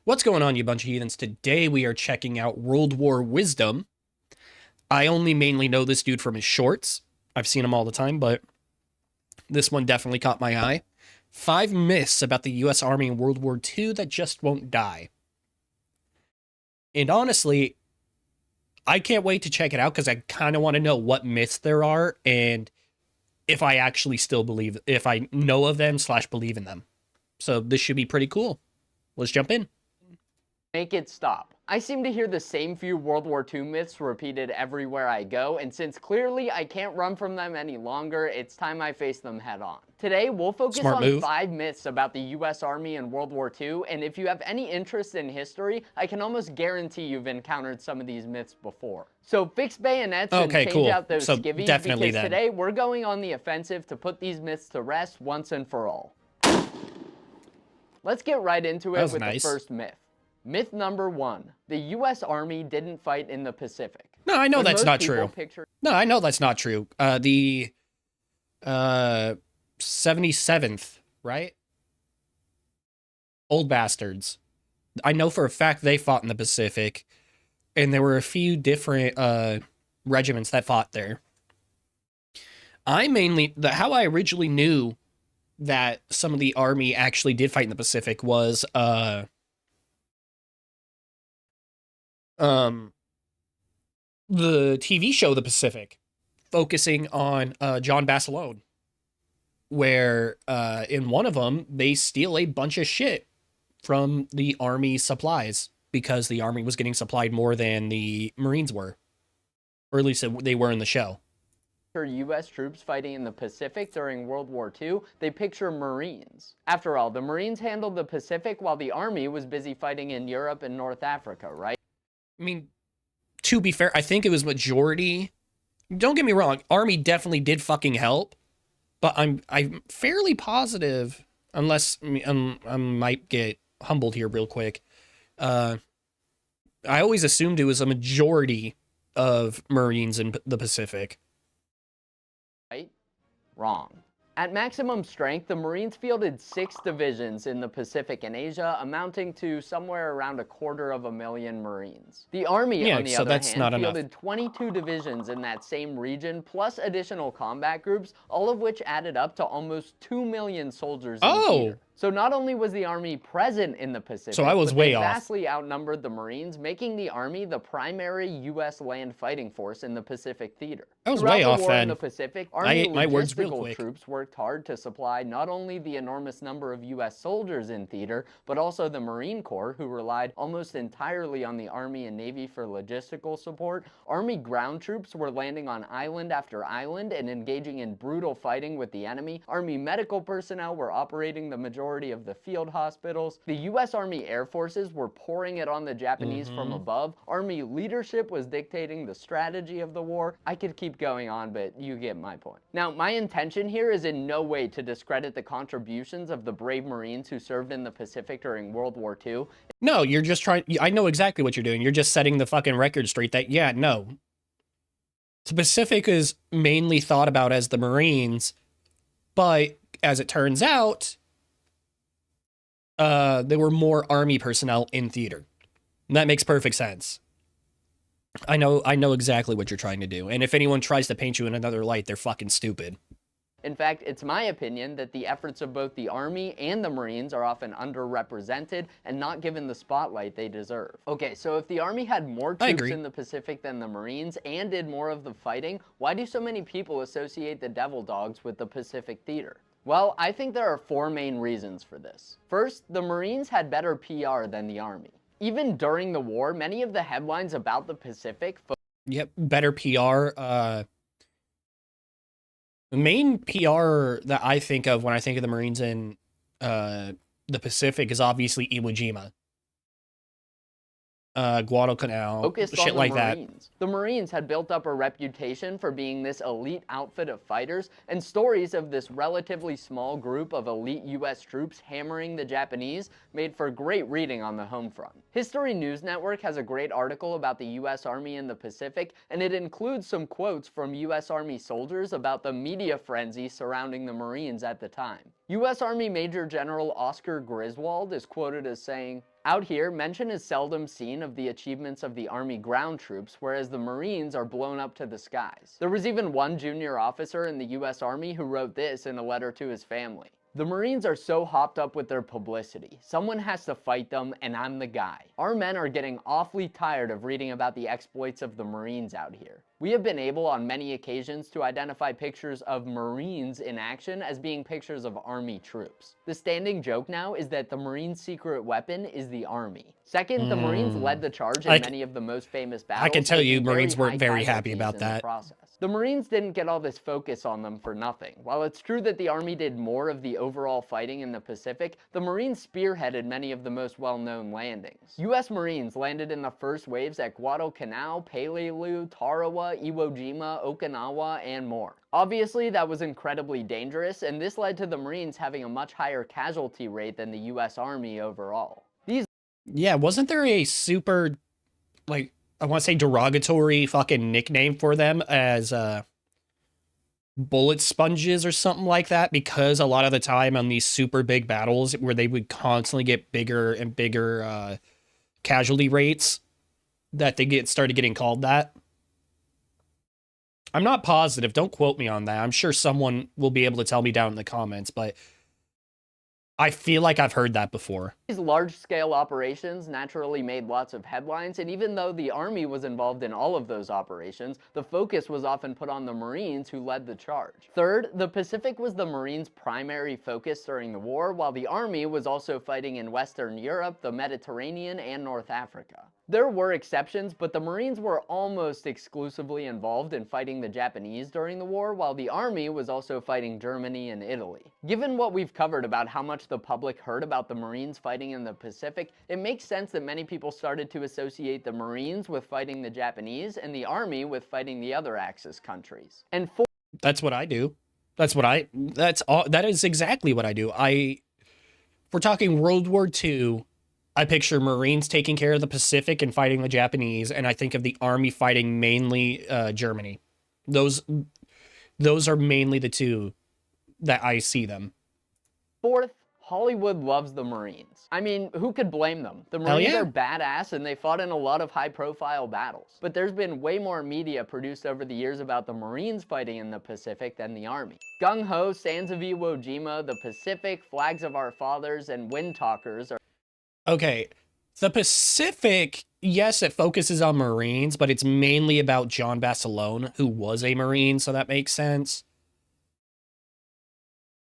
What's going on, you bunch of heathens? Today we are checking out World War Wisdom. I only mainly know this dude from his shorts. I've seen him all the time, but this one definitely caught my eye. 5 myths about the US Army in World War II that just won't die. And honestly, I can't wait to check it out because I kind of want to know what myths there are and if I actually still believe, if I know of them / believe in them. So this should be pretty cool. Let's jump in. Make it stop. I seem to hear the same few World War II myths repeated everywhere I go, and since clearly I can't run from them any longer, it's time I face them head on. Today, we'll focus Smart on move. 5 myths about the US Army in World War II, and if you have any interest in history, I can almost guarantee you've encountered some of these myths before. So fix bayonets and change out those skivvies, because today we're going on the offensive to put these myths to rest once and for all. Let's get right into it with the first myth. Myth number 1, the US Army didn't fight in the Pacific. No, I know that's not true. No, I know that's not true. The 77th, right? Old bastards. I know for a fact they fought in the Pacific, and there were a few different regiments that fought there. How I originally knew that some of the Army actually did fight in the Pacific was the TV show The Pacific, focusing on John Basilone, where in one of them they steal a bunch of shit from the Army supplies because the Army was getting supplied more than the Marines were, or at least they were in the show. U.S. troops fighting in the Pacific during World War II, they picture Marines. After all, the Marines handled the Pacific while the Army was busy fighting in Europe and North Africa, right? I mean, to be fair, I think it was majority. Don't get me wrong, Army definitely did fucking help, but I'm fairly positive, unless I might get humbled here real quick. I always assumed it was a majority of Marines in the Pacific. Right? Wrong. At maximum strength, the Marines fielded 6 divisions in the Pacific and Asia, amounting to somewhere around 250,000 Marines. The Army, on the other hand, fielded 22 divisions in that same region, plus additional combat groups, all of which added up to almost 2 million soldiers in theater. So not only was the Army present in the Pacific, so I was way off. Vastly outnumbered the Marines, making the Army the primary U.S. land fighting force in the Pacific theater. I was way off then. In the Pacific, Army logistical troops worked hard to supply not only the enormous number of U.S. soldiers in theater, but also the Marine Corps, who relied almost entirely on the Army and Navy for logistical support. Army ground troops were landing on island after island and engaging in brutal fighting with the enemy. Army medical personnel were operating the majority of the field hospitals. The U.S. Army Air Forces were pouring it on the Japanese from above. Army leadership was dictating the strategy of the war. I could keep going on, but you get my point. Now, my intention here is in no way to discredit the contributions of the brave Marines who served in the Pacific during World War II. No, you're just trying. I know exactly what you're doing. You're just setting the fucking record straight that, yeah, no. The Pacific is mainly thought about as the Marines, but as it turns out, there were more Army personnel in theater. And that makes perfect sense. I know exactly what you're trying to do. And if anyone tries to paint you in another light, they're fucking stupid. In fact, it's my opinion that the efforts of both the Army and the Marines are often underrepresented and not given the spotlight they deserve. Okay, so if the Army had more troops in the Pacific than the Marines and did more of the fighting, why do so many people associate the Devil Dogs with the Pacific theater? Well, I think there are 4 main reasons for this. First, the Marines had better PR than the Army. Even during the war, many of the headlines about the Pacific... Yep, better PR. The main PR that I think of when I think of the Marines in the Pacific is obviously Iwo Jima. Guadalcanal, shit like that. The Marines had built up a reputation for being this elite outfit of fighters, and stories of this relatively small group of elite U.S. troops hammering the Japanese made for great reading on the home front. History News Network has a great article about the U.S. Army in the Pacific, and it includes some quotes from U.S. Army soldiers about the media frenzy surrounding the Marines at the time. U.S. Army Major General Oscar Griswold is quoted as saying, Out here, mention is seldom seen of the achievements of the Army ground troops, whereas the Marines are blown up to the skies. There was even one junior officer in the US Army who wrote this in a letter to his family. The Marines are so hopped up with their publicity. Someone has to fight them, and I'm the guy. Our men are getting awfully tired of reading about the exploits of the Marines out here. We have been able on many occasions to identify pictures of Marines in action as being pictures of Army troops. The standing joke now is that the Marines' secret weapon is the Army. Second, the Marines led the charge in many of the most famous battles. I can tell you Marines weren't very happy about that. The Marines didn't get all this focus on them for nothing. While it's true that the Army did more of the overall fighting in the Pacific, the Marines spearheaded many of the most well-known landings. US Marines landed in the first waves at Guadalcanal, Peleliu, Tarawa, Iwo Jima, Okinawa, and more. Obviously, that was incredibly dangerous, and this led to the Marines having a much higher casualty rate than the US Army overall. Yeah, wasn't there a super, like, I want to say derogatory fucking nickname for them as bullet sponges or something like that, because a lot of the time on these super big battles where they would constantly get bigger and bigger casualty rates, that they started getting called that. I'm not positive, don't quote me on that. I'm sure someone will be able to tell me down in the comments, but I feel like I've heard that before. These large-scale operations naturally made lots of headlines, and even though the Army was involved in all of those operations, the focus was often put on the Marines who led the charge. Third, the Pacific was the Marines' primary focus during the war, while the Army was also fighting in Western Europe, the Mediterranean, and North Africa. There were exceptions, but the Marines were almost exclusively involved in fighting the Japanese during the war, while the Army was also fighting Germany and Italy. Given what we've covered about how much the public heard about the Marines fighting in the Pacific, it makes sense that many people started to associate the Marines with fighting the Japanese and the Army with fighting the other Axis countries. And that's what I do. That is exactly what I do. We're talking World War II. I picture Marines taking care of the Pacific and fighting the Japanese, and I think of the Army fighting mainly Germany. Those are mainly the two that I see them. Fourth, Hollywood loves the Marines. I mean, who could blame them? The Marines are badass and they fought in a lot of high-profile battles. But there's been way more media produced over the years about the Marines fighting in the Pacific than the Army. Gung-Ho, Sands of Iwo Jima, the Pacific, Flags of Our Fathers, and Wind Talkers are... Okay, the Pacific, yes, it focuses on Marines, but it's mainly about John Basilone, who was a Marine, so that makes sense.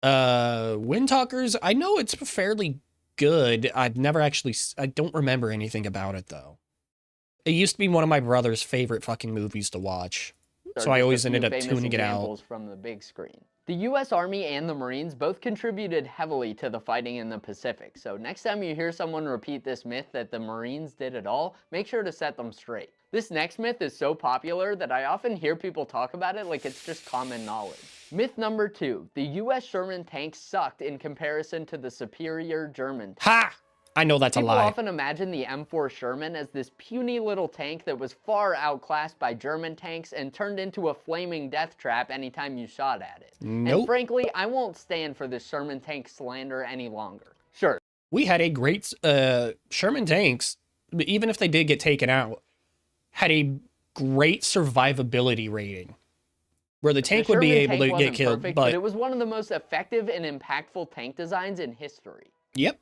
Wind Talkers, I know it's fairly good. I don't remember anything about it, though. It used to be one of my brother's favorite fucking movies to watch, so I always ended up tuning it out. From the big screen. The US Army and the Marines both contributed heavily to the fighting in the Pacific, so next time you hear someone repeat this myth that the Marines did it all, make sure to set them straight. This next myth is so popular that I often hear people talk about it like it's just common knowledge. Myth number 2, the US Sherman tank sucked in comparison to the superior German tank. Ha! I know that's a lie. People often imagine the M4 Sherman as this puny little tank that was far outclassed by German tanks and turned into a flaming death trap anytime you shot at it. Nope. And frankly, I won't stand for this Sherman tank slander any longer. Sure. We had a great, Sherman tanks, even if they did get taken out, had a great survivability rating. Where the tank would be able to get killed, but it was one of the most effective and impactful tank designs in history. Yep.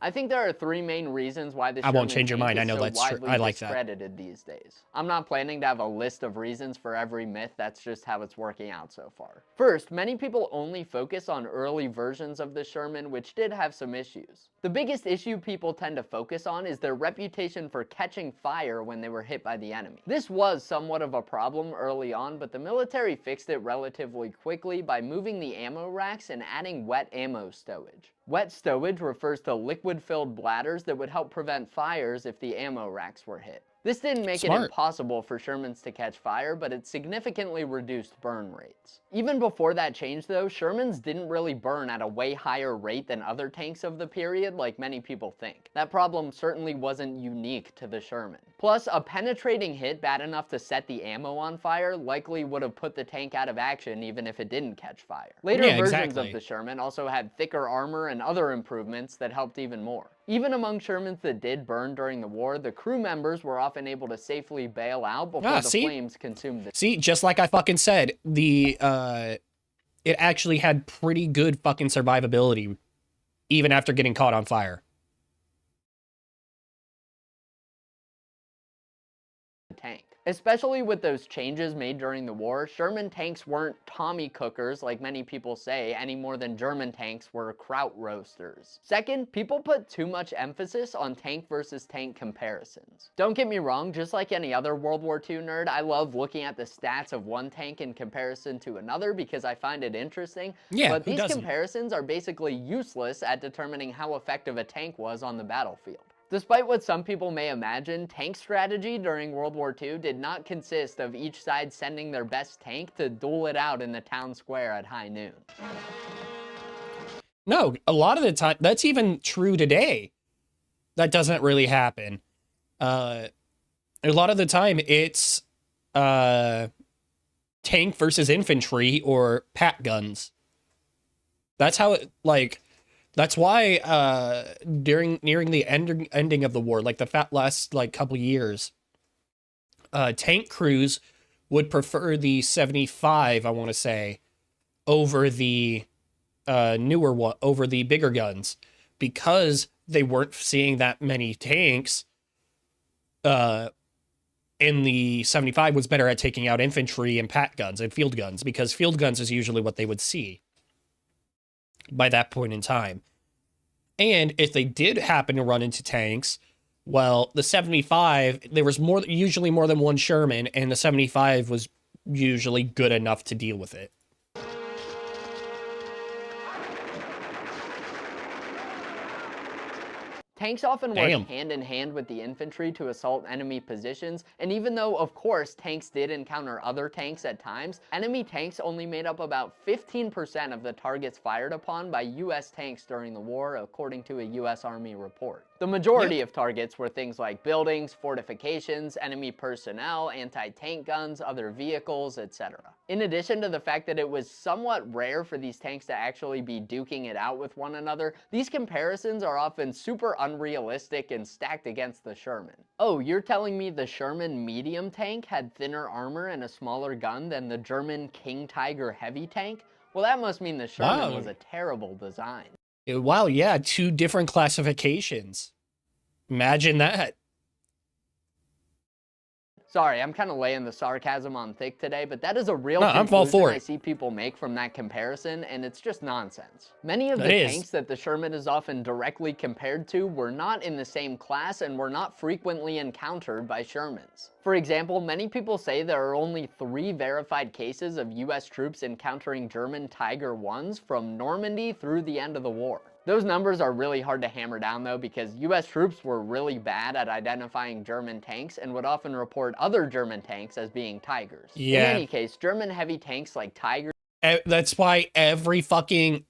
I think there are 3 main reasons why this I won't change your mind. I know that's true. I like that. Discredited these days. I'm not planning to have a list of reasons for every myth. That's just how it's working out so far. First, many people only focus on early versions of the Sherman, which did have some issues. The biggest issue people tend to focus on is their reputation for catching fire when they were hit by the enemy. This was somewhat of a problem early on, but the military fixed it relatively quickly by moving the ammo racks and adding wet ammo stowage. Wet stowage refers to liquid-filled bladders that would help prevent fires if the ammo racks were hit. This didn't make it impossible for Shermans to catch fire, but it significantly reduced burn rates. Even before that change though, Shermans didn't really burn at a way higher rate than other tanks of the period like many people think. That problem certainly wasn't unique to the Sherman. Plus, a penetrating hit bad enough to set the ammo on fire likely would have put the tank out of action even if it didn't catch fire. Later versions of the Sherman also had thicker armor and other improvements that helped even more. Even among Shermans that did burn during the war, the crew members were often able to safely bail out before the flames consumed the... See, just like I fucking said, it actually had pretty good fucking survivability even after getting caught on fire. Tank. Especially with those changes made during the war, Sherman tanks weren't Tommy cookers like many people say any more than German tanks were kraut roasters. Second, people put too much emphasis on tank versus tank comparisons. Don't get me wrong, just like any other World War II nerd, I love looking at the stats of one tank in comparison to another because I find it interesting, but these comparisons are basically useless at determining how effective a tank was on the battlefield. Despite what some people may imagine, tank strategy during World War II did not consist of each side sending their best tank to duel it out in the town square at high noon. No, a lot of the time, that's even true today. That doesn't really happen. A lot of the time, it's tank versus infantry or pat guns. That's how it, like... That's why nearing the ending of the war, like the last like couple years, tank crews would prefer the 75, I want to say, over the newer one, over the bigger guns, because they weren't seeing that many tanks. And the 75 was better at taking out infantry and pat guns and field guns, because field guns is usually what they would see by that point in time. And if they did happen to run into tanks, well, the 75, there was usually more than one Sherman, and the 75 was usually good enough to deal with it. Tanks often work hand in hand with the infantry to assault enemy positions, and even though, of course, tanks did encounter other tanks at times, enemy tanks only made up about 15% of the targets fired upon by US tanks during the war, according to a US Army report. The majority of targets were things like buildings, fortifications, enemy personnel, anti-tank guns, other vehicles, etc. In addition to the fact that it was somewhat rare for these tanks to actually be duking it out with one another, these comparisons are often super unrealistic and stacked against the Sherman. Oh, you're telling me the Sherman medium tank had thinner armor and a smaller gun than the German King Tiger heavy tank? Well, that must mean the Sherman was a terrible design. Wow, yeah, 2 different classifications. Imagine that. Sorry, I'm kind of laying the sarcasm on thick today, but that is a real conclusion I see people make from that comparison, and it's just nonsense. Many of the tanks that the Sherman is often directly compared to were not in the same class and were not frequently encountered by Shermans. For example, many people say there are only 3 verified cases of US troops encountering German Tiger 1s from Normandy through the end of the war. Those numbers are really hard to hammer down though, because US troops were really bad at identifying German tanks and would often report other German tanks as being Tigers. In any case, German heavy tanks like Tigers... That's why every fucking,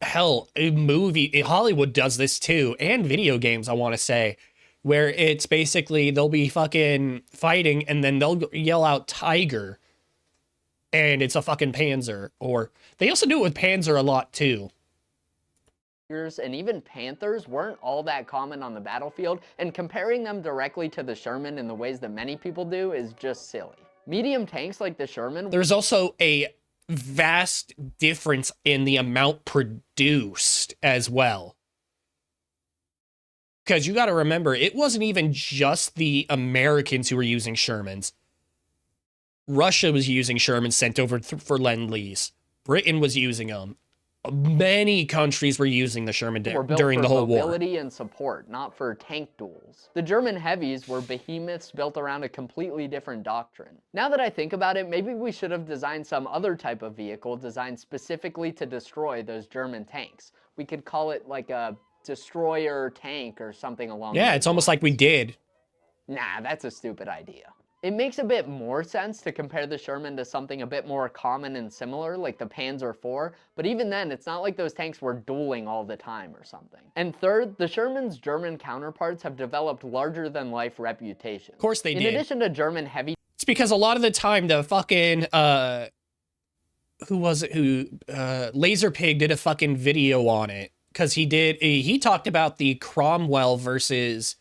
movie, Hollywood does this too, and video games, I want to say, where it's basically, they'll be fucking fighting and then they'll yell out Tiger, and it's a fucking Panzer. Or, they also do it with Panzer a lot too. And even Panthers weren't all that common on the battlefield, and comparing them directly to the Sherman in the ways that many people do is just silly. Medium tanks like the Sherman... There's also a vast difference in the amount produced as well. Because you got to remember, it wasn't even just the Americans who were using Shermans. Russia was using Shermans sent over for Lend-Lease. Britain was using them. Many countries were using the Sherman during the whole war. Mobility and support, not for tank duels. The German heavies were behemoths built around a completely different doctrine. Now that I think about it, maybe we should have designed some other type of vehicle designed specifically to destroy those German tanks. We could call it like a destroyer tank or something along those lines. It's almost like we did. Nah, that's a stupid idea. It makes a bit more sense to compare the Sherman to something a bit more common and similar, like the Panzer IV, but even then, it's not like those tanks were dueling all the time or something. And third, the Sherman's German counterparts have developed larger-than-life reputations. Of course they did. In addition to German heavy... It's because a lot of the time, the fucking, who was it who, Laser Pig did a fucking video on it, because he talked about the Cromwell versus...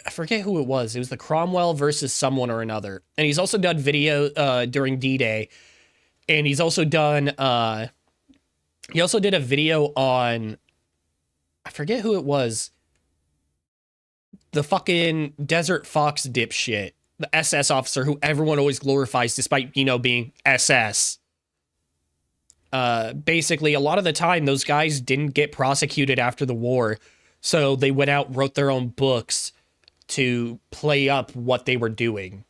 I forget who it was. It was the Cromwell versus someone or another. And he's also done video during D-Day. And he's also done he also did a video on, I forget who it was. The fucking Desert Fox dipshit. The SS officer who everyone always glorifies despite, you know, being SS. Basically, a lot of the time, those guys didn't get prosecuted after the war. So they went out, wrote their own books to play up what they were doing.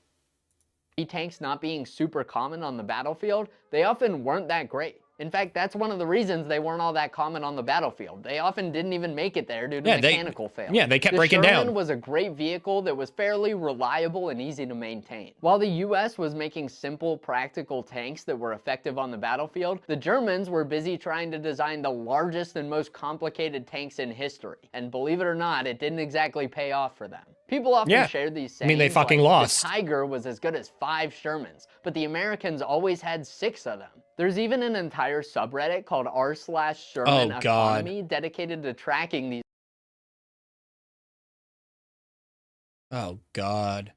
Tanks not being super common on the battlefield, they often weren't that great. In fact, that's one of the reasons they weren't all that common on the battlefield. They often didn't even make it there due to mechanical failure. Yeah, they kept breaking down. The Sherman was a great vehicle that was fairly reliable and easy to maintain. While the US was making simple, practical tanks that were effective on the battlefield, the Germans were busy trying to design the largest and most complicated tanks in history. And believe it or not, it didn't exactly pay off for them. People often share these sayings. I mean, they fucking lost. The Tiger was as good as 5 Shermans, but the Americans always had 6 of them. There's even an entire subreddit called r/Sherman Economy dedicated to tracking these. Oh, God.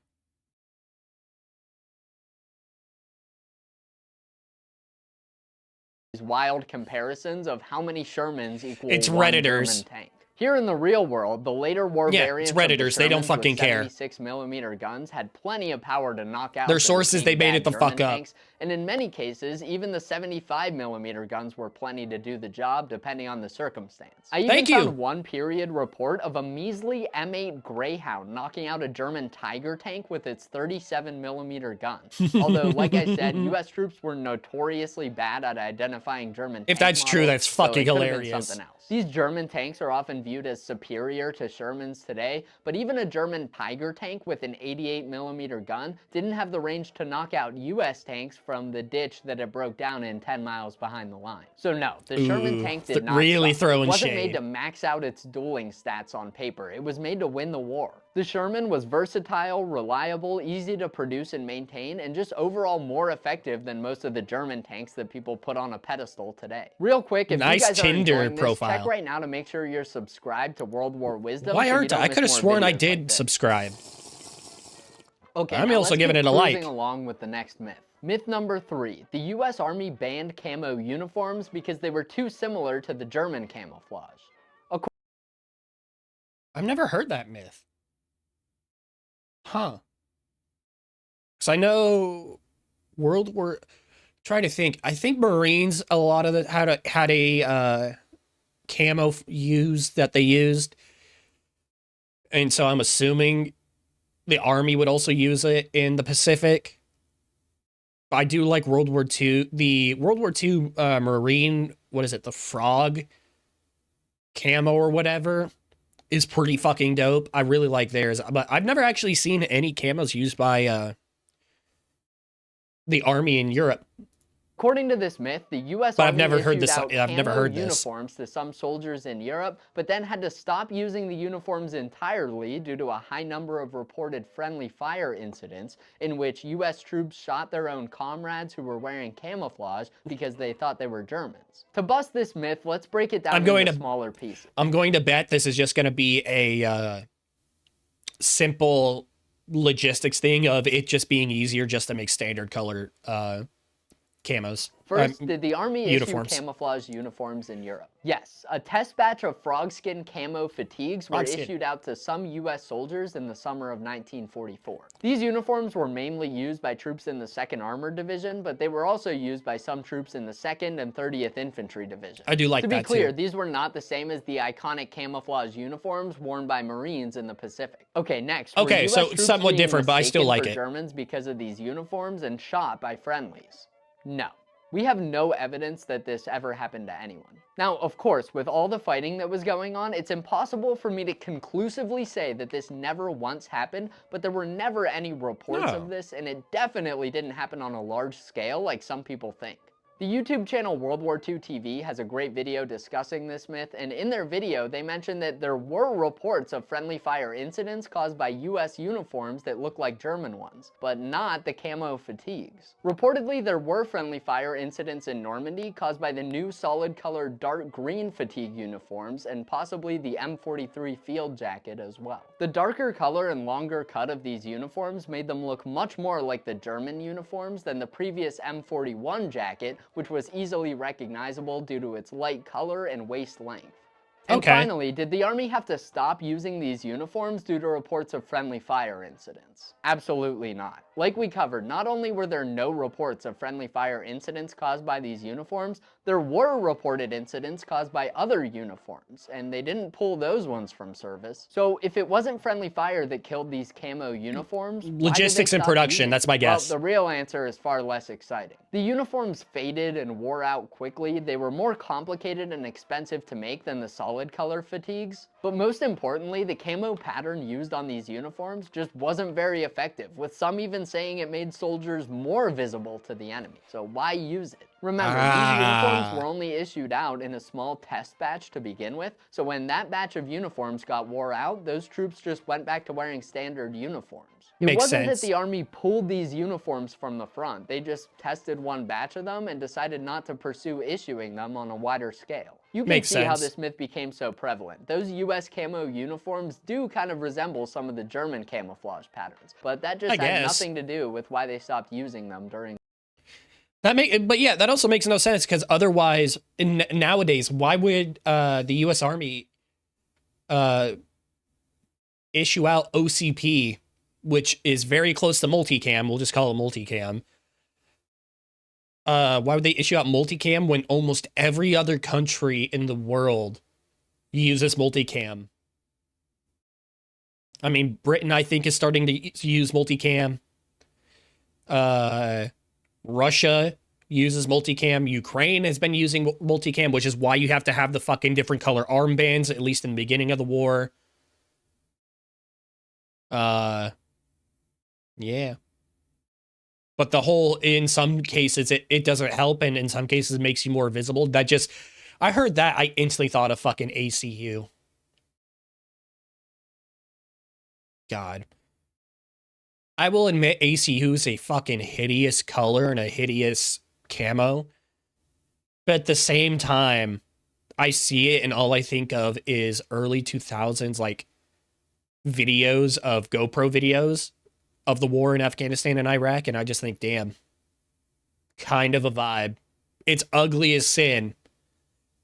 These wild comparisons of how many Shermans equal it's one Redditors. German tank. Here in the real world, the later war variants it's Redditors. They don't fucking care. 76mm guns had plenty of power to knock out their sources. They made it the fuck up. Tanks, and in many cases, even the 75mm guns were plenty to do the job, depending on the circumstance. I even found one period report of a measly M8 Greyhound knocking out a German Tiger tank with its 37mm gun. Although, like I said, U.S. troops were notoriously bad at identifying German tanks. If that's true, that's fucking hilarious. Something else. These German tanks are often viewed as superior to Shermans today, but even a German Tiger tank with an 88mm gun didn't have the range to knock out U.S. tanks from the ditch that it broke down in 10 miles behind the line. So no, the Sherman tank did not really suck. It wasn't shade. made to max out its dueling stats on paper. It was made to win the war. The Sherman was versatile, reliable, easy to produce and maintain, and just overall more effective than most of the German tanks that people put on a pedestal today. Real quick, if you guys are enjoying this, check right now to make sure you're subscribed to World War Wisdom. Why aren't I? I could have sworn I did subscribe. Okay, I'm also giving it a like. Along with the next myth. Myth number 3. The U.S. Army banned camo uniforms because they were too similar to the German camouflage. I've never heard that myth. Huh. Because I know World War... Try to think. I think Marines, a lot of the had a camo that they used. And so I'm assuming the Army would also use it in the Pacific. I do like World War II. The World War II Marine, what is it? The frog camo or whatever is pretty fucking dope. I really like theirs. But I've never actually seen any camos used by the Army in Europe. According to this myth, the U.S. Army I've never heard issued uniforms to some soldiers in Europe, but then had to stop using the uniforms entirely due to a high number of reported friendly fire incidents in which U.S. troops shot their own comrades who were wearing camouflage because they thought they were Germans. To bust this myth, let's break it down into smaller pieces. I'm going to bet this is just going to be a simple logistics thing of it just being easier just to make standard color camos. First, did the Army issue camouflage uniforms in Europe? Yes. A test batch of frogskin camo fatigues were issued out to some U.S. soldiers in the summer of 1944. These uniforms were mainly used by troops in the 2nd Armored Division, but they were also used by some troops in the 2nd and 30th Infantry Division. I do like that, too. To be clear, these were not the same as the iconic camouflage uniforms worn by Marines in the Pacific. Okay, next. Okay, so somewhat different, but I still like it. Germans because of these uniforms and shot by friendlies? No. We have no evidence that this ever happened to anyone. Now, of course, with all the fighting that was going on, it's impossible for me to conclusively say that this never once happened, but there were never any reports of this, and it definitely didn't happen on a large scale like some people think. The YouTube channel World War II TV has a great video discussing this myth, and in their video, they mentioned that there were reports of friendly fire incidents caused by US uniforms that look like German ones, but not the camo fatigues. Reportedly, there were friendly fire incidents in Normandy caused by the new solid-colored dark green fatigue uniforms and possibly the M43 field jacket as well. The darker color and longer cut of these uniforms made them look much more like the German uniforms than the previous M41 jacket, which was easily recognizable due to its light color and waist length. And finally, did the Army have to stop using these uniforms due to reports of friendly fire incidents? Absolutely not. Like we covered, not only were there no reports of friendly fire incidents caused by these uniforms, there were reported incidents caused by other uniforms, and they didn't pull those ones from service. So if it wasn't friendly fire that killed these camo uniforms, logistics and production, that's my guess. Well, the real answer is far less exciting. The uniforms faded and wore out quickly. They were more complicated and expensive to make than the solid color fatigues, but most importantly, the camo pattern used on these uniforms just wasn't very effective, with some even saying it made soldiers more visible to the enemy. So why use it? Remember, these uniforms were only issued out in a small test batch to begin with, so when that batch of uniforms got wore out, those troops just went back to wearing standard uniforms. It wasn't that the Army pulled these uniforms from the front. They just tested one batch of them and decided not to pursue issuing them on a wider scale. You can see how this myth became so prevalent. Those US camo uniforms do kind of resemble some of the German camouflage patterns, but that just had nothing to do with why they stopped using them during. But yeah, that also makes no sense, because otherwise, nowadays, why would the US Army issue out OCP, which is very close to multicam? We'll just call it multicam. Why would they issue out multicam when almost every other country in the world uses multicam? I mean, Britain, I think, is starting to use multicam. Russia uses multicam. Ukraine has been using multicam, which is why you have to have the fucking different color armbands, at least in the beginning of the war. Yeah. But the whole, in some cases, it doesn't help, and in some cases it makes you more visible. That just, I heard that, I instantly thought of fucking ACU. God. I will admit ACU is a fucking hideous color and a hideous camo. But at the same time, I see it and all I think of is early 2000s, like, videos of GoPro videos of the war in Afghanistan and Iraq, and I just think, damn, kind of a vibe. It's ugly as sin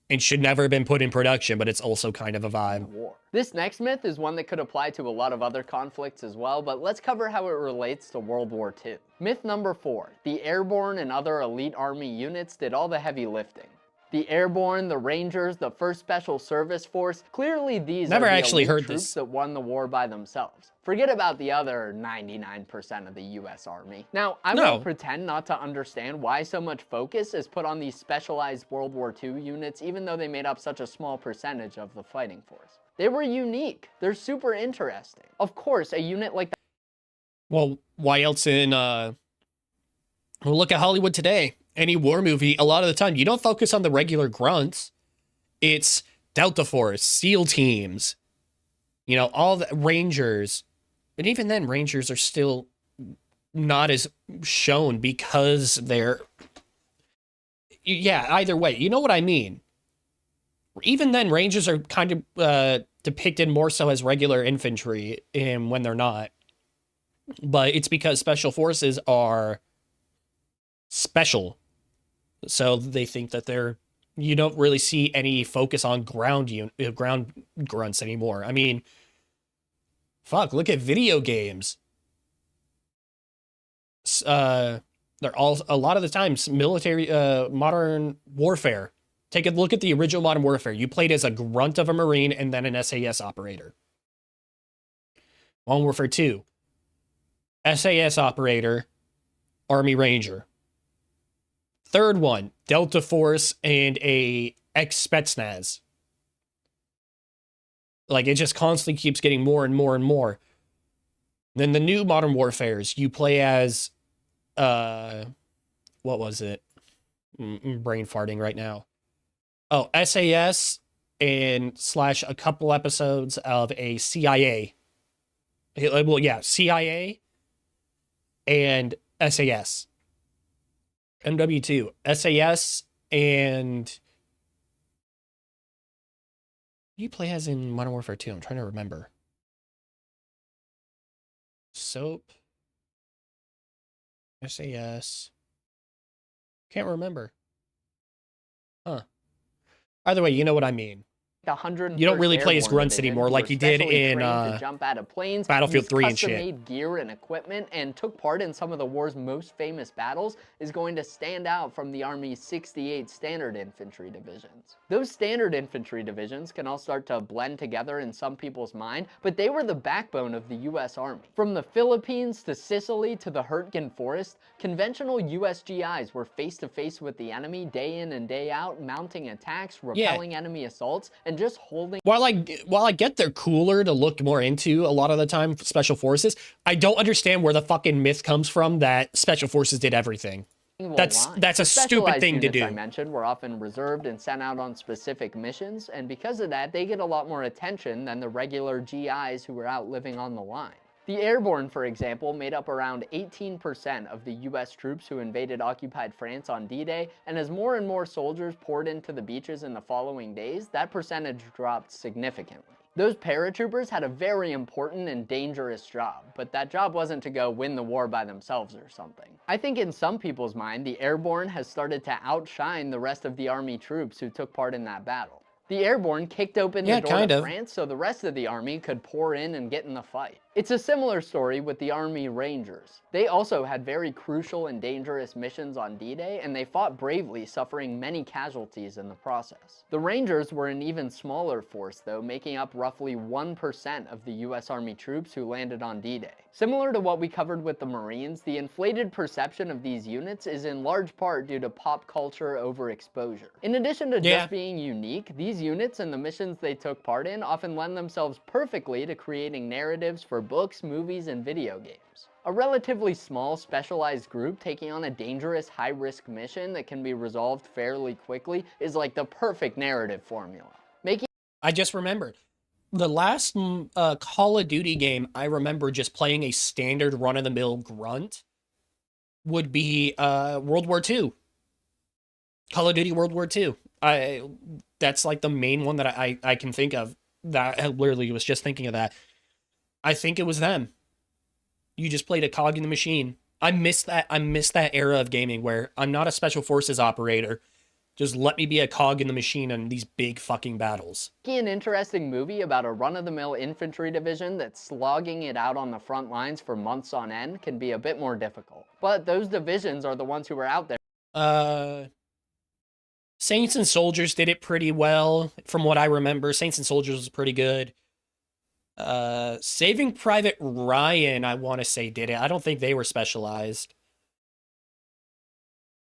and should never have been put in production, but it's also kind of a vibe. This next myth is one that could apply to a lot of other conflicts as well, but let's cover how it relates to World War II. Myth number 4, the airborne and other elite army units did all the heavy lifting. The airborne, the Rangers, the 1st Special Service Force, clearly these are the elite troops that won the war by themselves. Forget about the other 99% of the US Army. Now, I won't pretend not to understand why so much focus is put on these specialized World War II units, even though they made up such a small percentage of the fighting force. They were unique. They're super interesting. Of course, a unit like that. Well, why else in, well, look at Hollywood today. Any war movie, a lot of the time, you don't focus on the regular grunts. It's Delta Force, SEAL teams, you know, all the Rangers. But even then, Rangers are still not as shown because they're... Yeah, either way, you know what I mean. Even then, Rangers are kind of depicted more so as regular infantry when they're not. But it's because special forces are special. So they think that you don't really see any focus on ground grunts anymore. I mean, fuck, look at video games. They're all, a lot of the times, military, modern warfare. Take a look at the original Modern Warfare. You played as a grunt of a Marine and then an SAS operator. Modern Warfare 2. SAS operator, Army Ranger. Third one, Delta Force and a ex-Spetsnaz. Like, it just constantly keeps getting more and more and more. Then the new Modern Warfares, you play as, what was it? I'm brain farting right now. Oh, SAS and / a couple episodes of a CIA. Well, yeah, CIA and SAS. MW2, SAS, and you play as in Modern Warfare 2. I'm trying to remember. Soap, SAS. Can't remember. Huh. Either way, you know what I mean. You don't really play as grunts anymore like you did in jump out of planes, Battlefield 3 and shit. Custom-made gear and equipment, and took part in some of the war's most famous battles, is going to stand out from the Army's 68 standard infantry divisions. Those standard infantry divisions can all start to blend together in some people's mind, but they were the backbone of the U.S. Army. From the Philippines to Sicily to the Hurtgen Forest, conventional USGIs were face-to-face with the enemy day in and day out, mounting attacks, repelling enemy assaults, and just holding. While I get they're cooler to look more into a lot of the time, special forces, I don't understand where the fucking myth comes from that special forces did everything. That's a stupid thing to do. I mentioned were often reserved and sent out on specific missions, and because of that, they get a lot more attention than the regular GIs who were out living on the line. The airborne, for example, made up around 18% of the US troops who invaded occupied France on D-Day, and as more and more soldiers poured into the beaches in the following days, that percentage dropped significantly. Those paratroopers had a very important and dangerous job, but that job wasn't to go win the war by themselves or something. I think in some people's mind, the airborne has started to outshine the rest of the Army troops who took part in that battle. The airborne kicked open the door to France so the rest of the Army could pour in and get in the fight. It's a similar story with the Army Rangers. They also had very crucial and dangerous missions on D-Day, and they fought bravely, suffering many casualties in the process. The Rangers were an even smaller force, though, making up roughly 1% of the US Army troops who landed on D-Day. Similar to what we covered with the Marines, the inflated perception of these units is in large part due to pop culture overexposure. In addition to just being unique, these units and the missions they took part in often lend themselves perfectly to creating narratives for books, movies, and video games. A relatively small, specialized group taking on a dangerous, high-risk mission that can be resolved fairly quickly is like the perfect narrative formula. I just remembered. The last Call of Duty game I remember just playing a standard run-of-the-mill grunt would be World War II. Call of Duty World War II. That's like the main one that I can think of. That I literally was just thinking of that. I think it was them. You just played a cog in the machine. I miss that era of gaming where I'm not a special forces operator. Just let me be a cog in the machine on these big fucking battles. An interesting movie about a run-of-the-mill infantry division that's slogging it out on the front lines for months on end can be a bit more difficult. But those divisions are the ones who are out there. Saints and Soldiers did it pretty well, from what I remember. Saints and Soldiers was pretty good. Saving Private Ryan, I want to say, did it. I don't think they were specialized.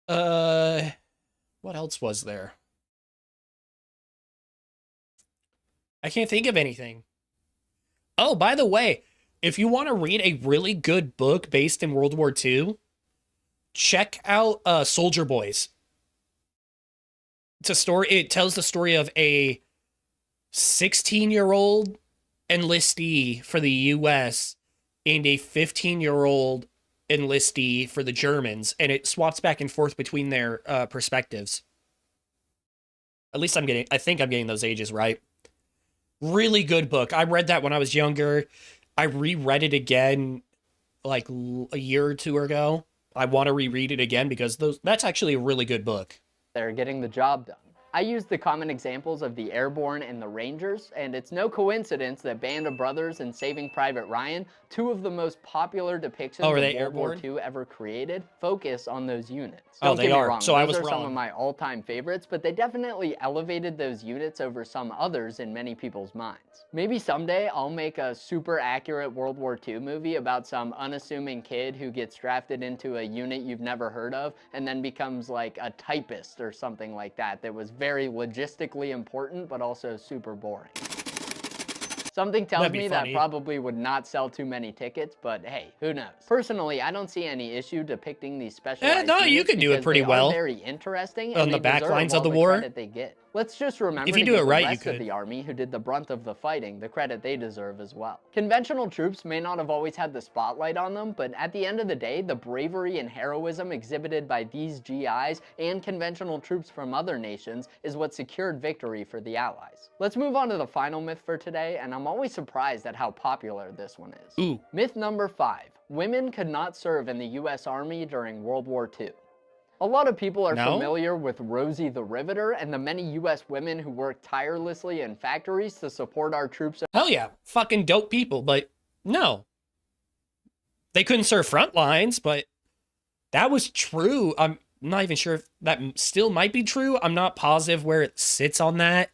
What else was there? I can't think of anything. Oh, by the way, if you want to read a really good book based in World War II, check out Soldier Boys. It's a story. It tells the story of a 16-year-old enlistee for the U.S. and a 15-year-old enlistee for the Germans, and it swaps back and forth between their perspectives. At least I think I'm getting those ages right. Really good book. I read that when I was younger. I reread it again like a year or two ago. I want to reread it again because that's actually a really good book. They're getting the job done. I used the common examples of the Airborne and the Rangers, and it's no coincidence that Band of Brothers and Saving Private Ryan, two of the most popular depictions of World War II ever created, focus on those units. Don't get me wrong, so I was those are wrong. some of my all-time favorites, but they definitely elevated those units over some others in many people's minds. Maybe someday I'll make a super accurate World War II movie about some unassuming kid who gets drafted into a unit you've never heard of and then becomes like a typist or something like that was very logistically important but also super boring. Something tells me that probably would not sell too many tickets, but hey, who knows? Personally, I don't see any issue depicting these specialized units you can do it pretty well. Very interesting on the back lines of the war. Credit they get. Let's just remember if you to do give it right, the rest of the army who did the brunt of the fighting the credit they deserve as well. Conventional troops may not have always had the spotlight on them, but at the end of the day, the bravery and heroism exhibited by these GIs and conventional troops from other nations is what secured victory for the Allies. Let's move on to the final myth for today, and I'm always surprised at how popular this one is. Ooh. Myth number 5. Women could not serve in the US Army during World War II. A lot of people are familiar with Rosie the Riveter and the many US women who worked tirelessly in factories to support our troops. Hell yeah, fucking dope people, but no. They couldn't serve front lines, but that was true. I'm not even sure if that still might be true. I'm not positive where it sits on that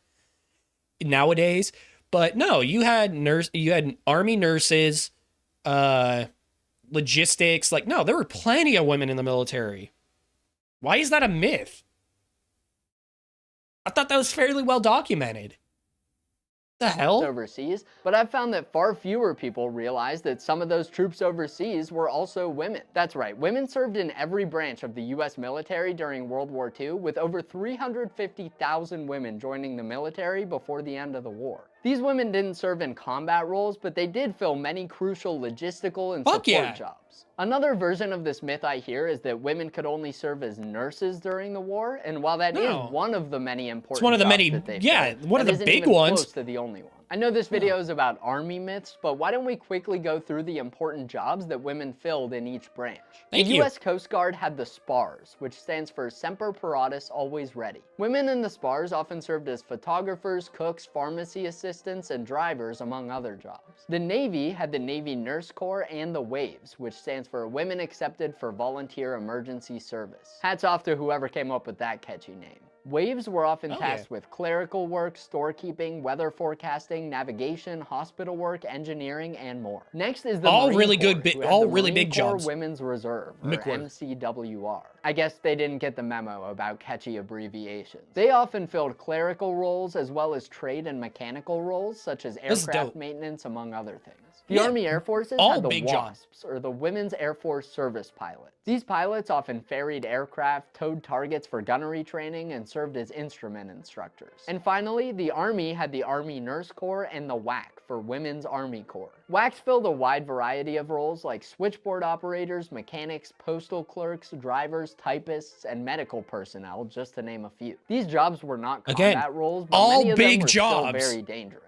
nowadays. But no, you had army nurses, logistics. Like, no, there were plenty of women in the military. Why is that a myth? I thought that was fairly well documented. The hell? Overseas, but I've found that far fewer people realize that some of those troops overseas were also women. That's right, women served in every branch of the US military during World War II, with over 350,000 women joining the military before the end of the war. These women didn't serve in combat roles, but they did fill many crucial logistical and support jobs. Another version of this myth I hear is that women could only serve as nurses during the war, and while that is one of the many important jobs that they filled, one of the big ones. Close to the only one. I know this video is about army myths, but why don't we quickly go through the important jobs that women filled in each branch? The US Coast Guard had the SPARS, which stands for Semper Paratus, Always Ready. Women in the SPARS often served as photographers, cooks, pharmacy assistants, and drivers, among other jobs. The Navy had the Navy Nurse Corps and the WAVES, which stands for Women Accepted for Volunteer Emergency Service. Hats off to whoever came up with that catchy name. WAVES were often tasked with clerical work, storekeeping, weather forecasting, navigation, hospital work, engineering, and more. Next is the Marine Corps, really big jobs. Women's Reserve, or MCWR. I guess they didn't get the memo about catchy abbreviations. They often filled clerical roles as well as trade and mechanical roles, such as aircraft maintenance, among other things. The Army Air Forces had the WASPs, or the Women's Air Force Service Pilots. These pilots often ferried aircraft, towed targets for gunnery training, and served as instrument instructors. And finally, the Army had the Army Nurse Corps and the WAC, for Women's Army Corps. WACs filled a wide variety of roles like switchboard operators, mechanics, postal clerks, drivers, typists, and medical personnel, just to name a few. These jobs were not combat roles, but many of them were still very dangerous.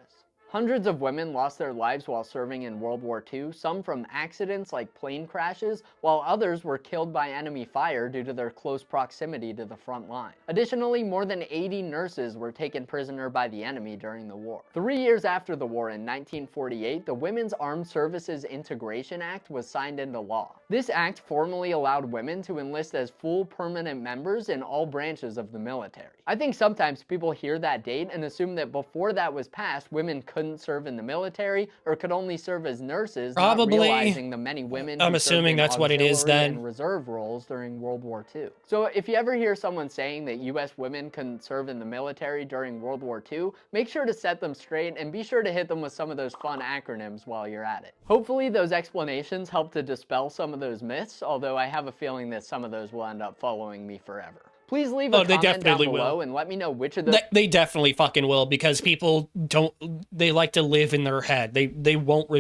Hundreds of women lost their lives while serving in World War II, some from accidents like plane crashes, while others were killed by enemy fire due to their close proximity to the front line. Additionally, more than 80 nurses were taken prisoner by the enemy during the war. 3 years after the war in 1948, the Women's Armed Services Integration Act was signed into law. This act formally allowed women to enlist as full permanent members in all branches of the military. I think sometimes people hear that date and assume that before that was passed, women couldn't serve in the military or could only serve as nurses, not realizing the many women I'm assuming that's what it is then. And reserve roles during World War II. So if you ever hear someone saying that US women couldn't serve in the military during World War II, make sure to set them straight and be sure to hit them with some of those fun acronyms while you're at it. Hopefully those explanations help to dispel some of those myths, although I have a feeling that some of those will end up following me forever. Please leave a comment down below and let me know which of those... They definitely fucking will, because people they like to live in their head. They won't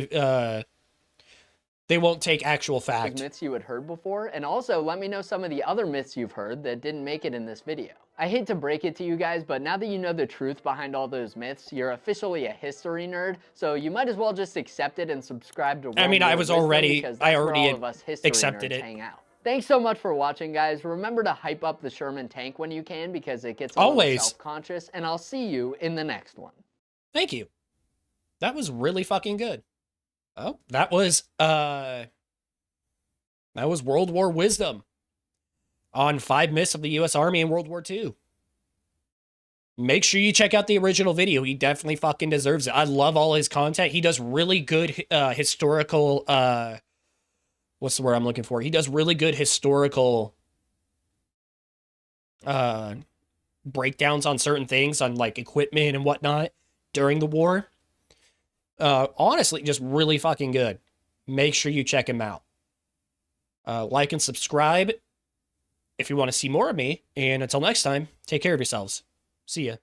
take actual fact. Myths you had heard before, and also let me know some of the other myths you've heard that didn't make it in this video. I hate to break it to you guys, but now that you know the truth behind all those myths, you're officially a history nerd, so you might as well just accept it and subscribe to I mean, I already accepted it. Hang out. Thanks so much for watching, guys. Remember to hype up the Sherman tank when you can, because it gets a little self-conscious, and I'll see you in the next one. Thank you. That was really fucking good. Oh, that was World War Wisdom on 5 myths of the U.S. Army in World War II. Make sure you check out the original video. He definitely fucking deserves it. I love all his content. He does really good historical, what's the word I'm looking for? He does really good historical breakdowns on certain things, on like equipment and whatnot during the war. Honestly, just really fucking good. Make sure you check him out. Like and subscribe if you want to see more of me. And until next time, take care of yourselves. See ya.